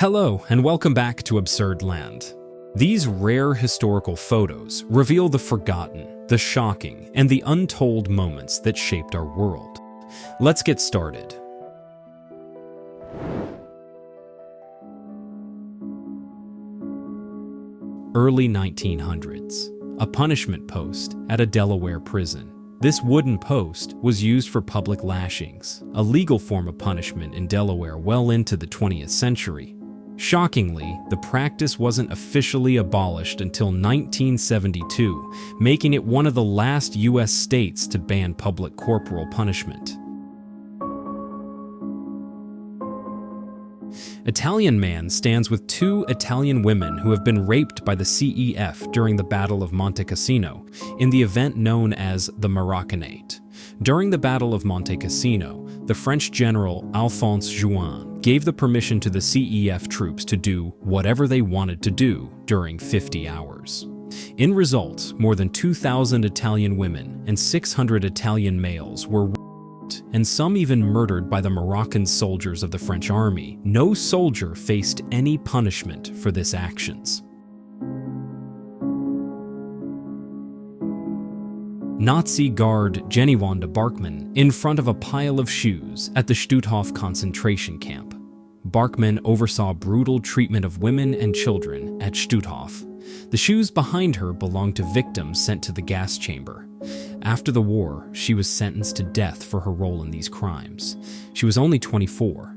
Hello, and welcome back to Absurd Land. These rare historical photos reveal the forgotten, the shocking, and the untold moments that shaped our world. Let's get started. Early 1900s. A punishment post at a Delaware prison. This wooden post was used for public lashings, a legal form of punishment in Delaware well into the 20th century. Shockingly, the practice wasn't officially abolished until 1972, making it one of the last U.S. states to ban public corporal punishment. Italian man stands with two Italian women who have been raped by the CEF during the Battle of Monte Cassino, in the event known as the Moroccanate. During the Battle of Monte Cassino, the French general Alphonse Juin gave the permission to the CEF troops to do whatever they wanted to do during 50 hours. In result, more than 2,000 Italian women and 600 Italian males were raped, and some even murdered by the Moroccan soldiers of the French army. No soldier faced any punishment for this actions. Nazi guard Genewande Barkman in front of a pile of shoes at the Stutthof concentration camp. Barkman oversaw brutal treatment of women and children at Stutthof. The shoes behind her belonged to victims sent to the gas chamber. After the war, she was sentenced to death for her role in these crimes. She was only 24.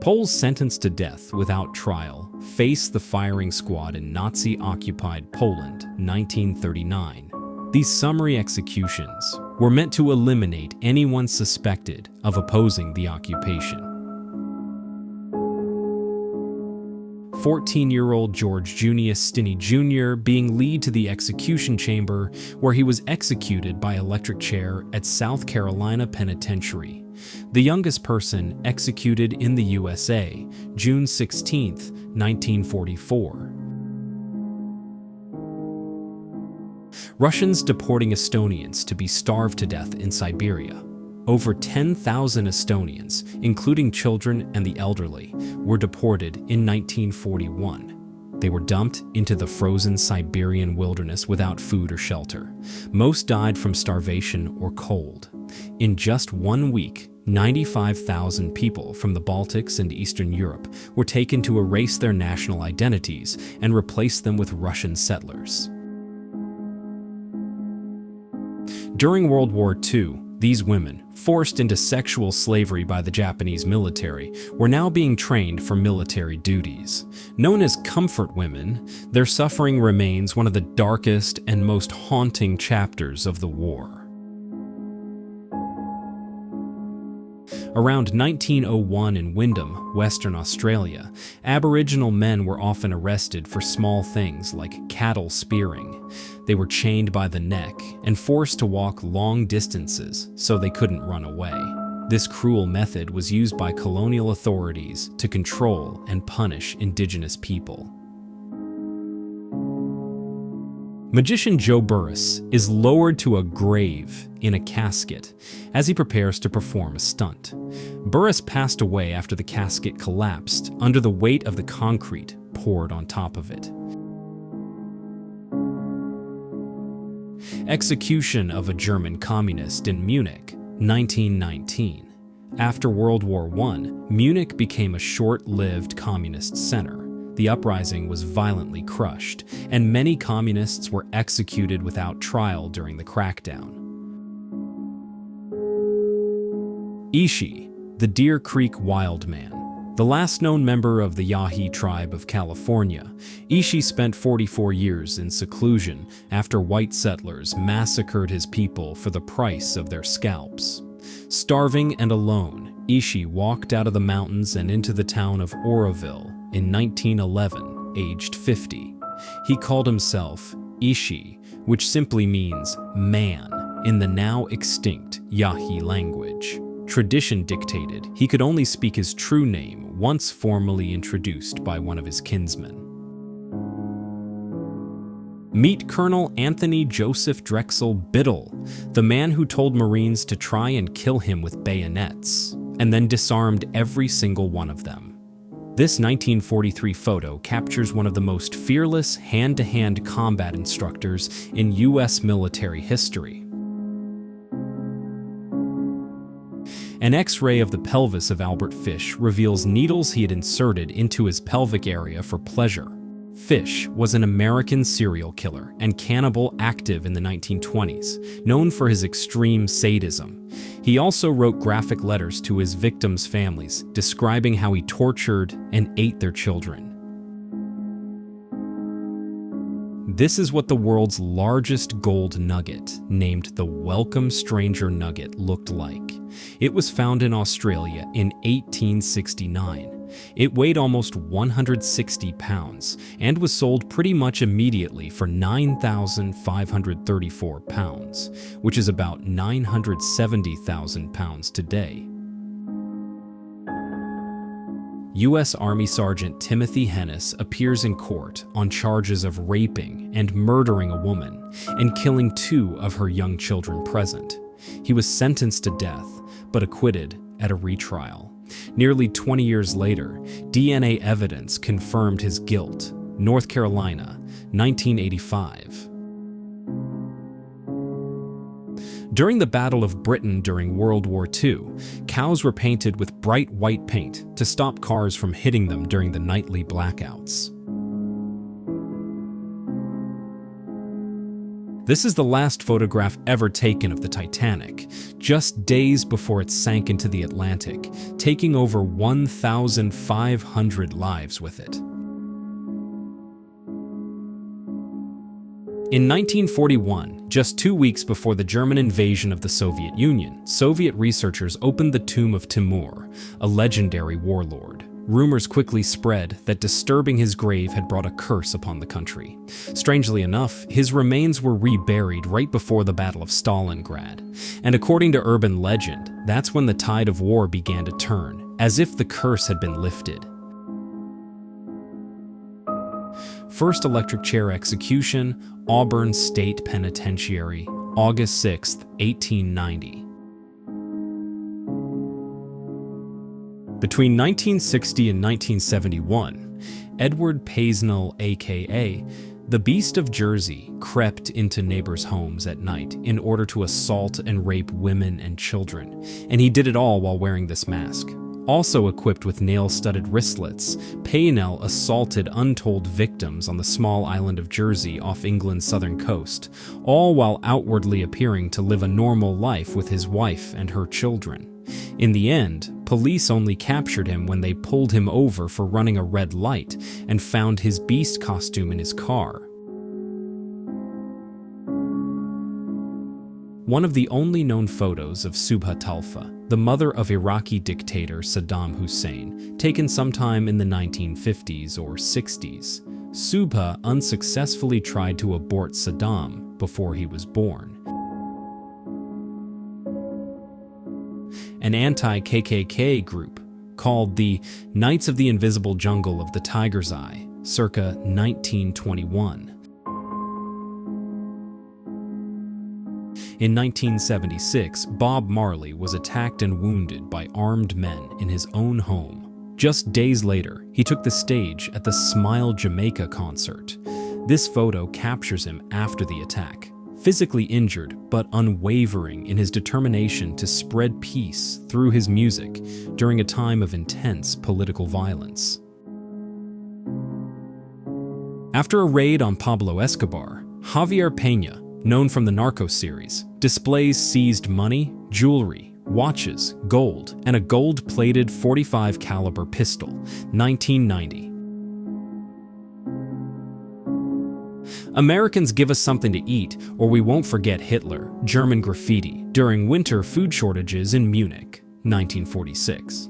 Poles sentenced to death without trial faced the firing squad in Nazi-occupied Poland, 1939. These summary executions were meant to eliminate anyone suspected of opposing the occupation. 14-year-old George Junius Stinney Jr. being led to the execution chamber where he was executed by electric chair at South Carolina Penitentiary. The youngest person executed in the USA, June 16, 1944. Russians deporting Estonians to be starved to death in Siberia. Over 10,000 Estonians, including children and the elderly, were deported in 1941. They were dumped into the frozen Siberian wilderness without food or shelter. Most died from starvation or cold. In just 1 week, 95,000 people from the Baltics and Eastern Europe were taken to erase their national identities and replace them with Russian settlers. During World War II, these women, forced into sexual slavery by the Japanese military, were now being trained for military duties. Known as comfort women, their suffering remains one of the darkest and most haunting chapters of the war. Around 1901 in Wyndham, Western Australia, Aboriginal men were often arrested for small things like cattle spearing. They were chained by the neck and forced to walk long distances so they couldn't run away. This cruel method was used by colonial authorities to control and punish Indigenous people. Magician Joe Burris is lowered to a grave in a casket as he prepares to perform a stunt. Burris passed away after the casket collapsed under the weight of the concrete poured on top of it. Execution of a German communist in Munich, 1919. After World War I, Munich became a short-lived communist center. The uprising was violently crushed, and many communists were executed without trial during the crackdown. Ishi, the Deer Creek Wild Man. The last known member of the Yahi tribe of California, Ishi spent 44 years in seclusion after white settlers massacred his people for the price of their scalps. Starving and alone, Ishi walked out of the mountains and into the town of Oroville in 1911, aged 50. He called himself Ishi, which simply means man in the now extinct Yahi language. Tradition dictated he could only speak his true name once formally introduced by one of his kinsmen. Meet Colonel Anthony Joseph Drexel Biddle, the man who told Marines to try and kill him with bayonets. and then disarmed every single one of them. This 1943 photo captures one of the most fearless hand-to-hand combat instructors in U.S. military history. An X-ray of the pelvis of Albert Fish reveals needles he had inserted into his pelvic area for pleasure. Fish was an American serial killer and cannibal active in the 1920s, known for his extreme sadism. He also wrote graphic letters to his victims' families, describing how he tortured and ate their children. This is what the world's largest gold nugget, named the Welcome Stranger Nugget, looked like. It was found in Australia in 1869. It weighed almost 160 pounds and was sold pretty much immediately for 9,534 pounds, which is about 970,000 pounds today. U.S. Army Sergeant Timothy Hennis appears in court on charges of raping and murdering a woman and killing 2 of her young children present. He was sentenced to death, but acquitted at a retrial. Nearly 20 years later, DNA evidence confirmed his guilt. North Carolina, 1985. During the Battle of Britain during World War II, cows were painted with bright white paint to stop cars from hitting them during the nightly blackouts. This is the last photograph ever taken of the Titanic, just days before it sank into the Atlantic, taking over 1,500 lives with it. In 1941, just 2 weeks before the German invasion of the Soviet Union, Soviet researchers opened the tomb of Timur, a legendary warlord. Rumors quickly spread that disturbing his grave had brought a curse upon the country. Strangely enough, his remains were reburied right before the Battle of Stalingrad. And according to urban legend, that's when the tide of war began to turn, as if the curse had been lifted. First electric chair execution, Auburn State Penitentiary, August 6, 1890. Between 1960 and 1971, Edward Paisnell, aka the Beast of Jersey, crept into neighbors' homes at night in order to assault and rape women and children, and he did it all while wearing this mask. Also equipped with nail-studded wristlets, Paisnell assaulted untold victims on the small island of Jersey off England's southern coast, all while outwardly appearing to live a normal life with his wife and her children. In the end, police only captured him when they pulled him over for running a red light and found his beast costume in his car. One of the only known photos of Subha Talfa, the mother of Iraqi dictator Saddam Hussein, taken sometime in the 1950s or 60s. Subha unsuccessfully tried to abort Saddam before he was born. An anti-KKK group called the Knights of the Invisible Jungle of the Tiger's Eye, circa 1921. In 1976, Bob Marley was attacked and wounded by armed men in his own home. Just days later, he took the stage at the Smile Jamaica concert. This photo captures him after the attack, physically injured but unwavering in his determination to spread peace through his music during a time of intense political violence. After a raid on Pablo Escobar, Javier Peña, known from the Narcos series, displays seized money, jewelry, watches, gold, and a gold-plated .45 caliber pistol, 1990. Americans give us something to eat, or we won't forget Hitler, German graffiti, during winter food shortages in Munich, 1946.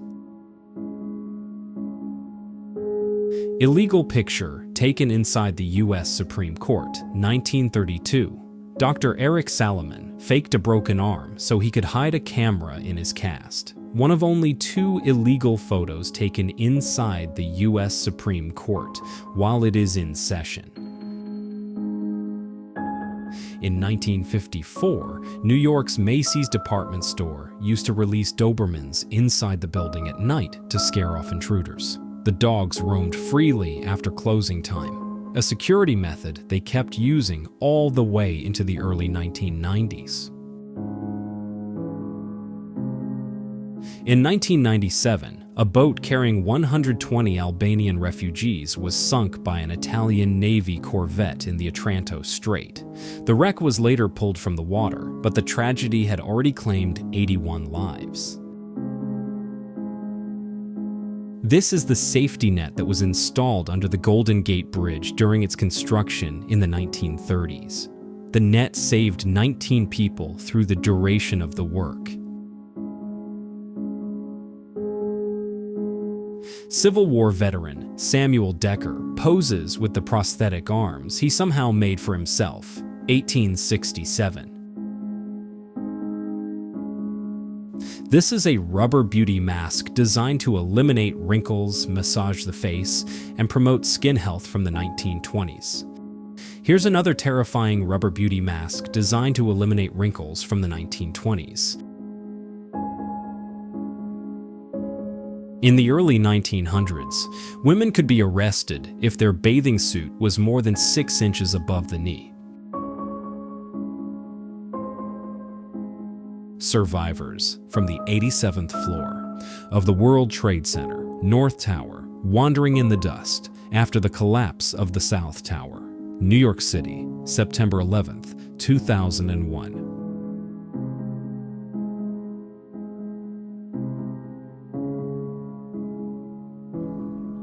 Illegal picture taken inside the U.S. Supreme Court, 1932. Dr. Eric Salomon faked a broken arm so he could hide a camera in his cast. One of only 2 illegal photos taken inside the U.S. Supreme Court while it is in session. In 1954, New York's Macy's department store used to release Dobermans inside the building at night to scare off intruders. The dogs roamed freely after closing time, a security method they kept using all the way into the early 1990s. In 1997, a boat carrying 120 Albanian refugees was sunk by an Italian Navy corvette in the Otranto Strait. The wreck was later pulled from the water, but the tragedy had already claimed 81 lives. This is the safety net that was installed under the Golden Gate Bridge during its construction in the 1930s. The net saved 19 people through the duration of the work. Civil War veteran Samuel Decker poses with the prosthetic arms he somehow made for himself, 1867. This is a rubber beauty mask designed to eliminate wrinkles, massage the face, and promote skin health from the 1920s. Here's another terrifying rubber beauty mask designed to eliminate wrinkles from the 1920s. In the early 1900s, women could be arrested if their bathing suit was more than 6 inches above the knee. Survivors from the 87th floor of the World Trade Center, North Tower, wandering in the dust after the collapse of the South Tower, New York City, September 11, 2001.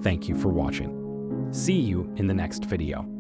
Thank you for watching. See you in the next video.